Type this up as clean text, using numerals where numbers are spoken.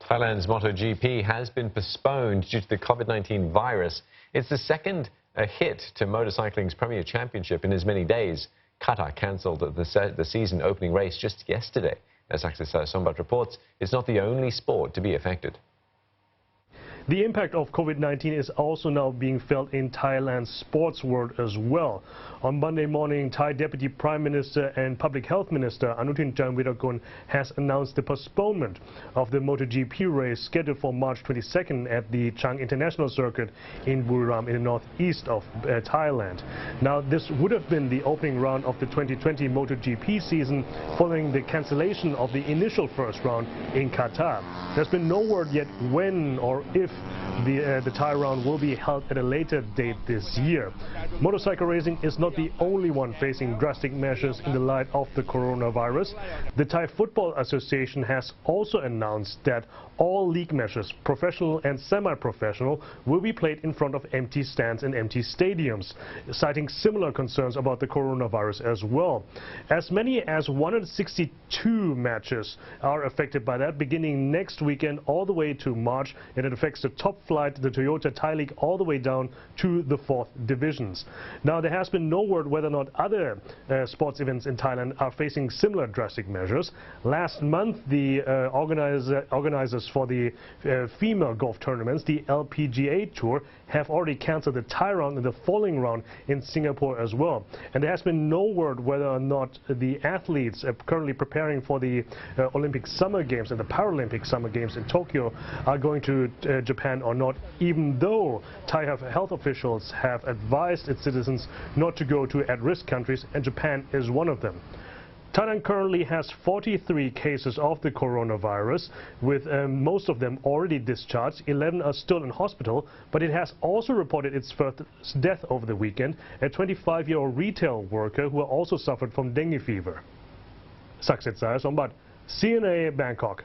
Thailand's MotoGP has been postponed due to the COVID-19 virus. It's the second hit to motorcycling's Premier Championship in as many days. Qatar cancelled the season opening race just yesterday. As Access Sombat reports, it's not the only sport to be affected. The impact of COVID-19 is also now being felt in Thailand's sports world as well. On Monday morning, Thai Deputy Prime Minister and Public Health Minister Anutin Charnvirakul has announced the postponement of the MotoGP race scheduled for March 22nd at the Chang International Circuit in Buriram in the northeast of Thailand. Now, this would have been the opening round of the 2020 MotoGP season following the cancellation of the initial first round in Qatar. There's been no word yet when or if the Thai round will be held at a later date this year. Motorcycle racing is not the only one facing drastic measures in the light of the coronavirus. The Thai Football Association has also announced that all league measures, professional and semi-professional, will be played in front of empty stands and empty stadiums, citing similar concerns about the coronavirus as well. As many as 162 matches are affected by that, beginning next weekend all the way to March, and it affects the top flight, the Toyota Thai League, all the way down to the 4th divisions. Now, there has been no word whether or not other sports events in Thailand are facing similar drastic measures. Last month, the organizers for the female golf tournaments, the LPGA Tour, have already cancelled the Thai round and the following round in Singapore as well. And there has been no word whether or not the athletes currently preparing for the Olympic Summer Games and the Paralympic Summer Games in Tokyo are going to Japan or not, even though Thai health officials have advised its citizens not to go to at-risk countries, and Japan is one of them. Thailand currently has 43 cases of the coronavirus, with most of them already discharged. 11 are still in hospital, but it has also reported its first death over the weekend, a 25-year-old retail worker who also suffered from dengue fever. Saksit Sombat, CNA Bangkok.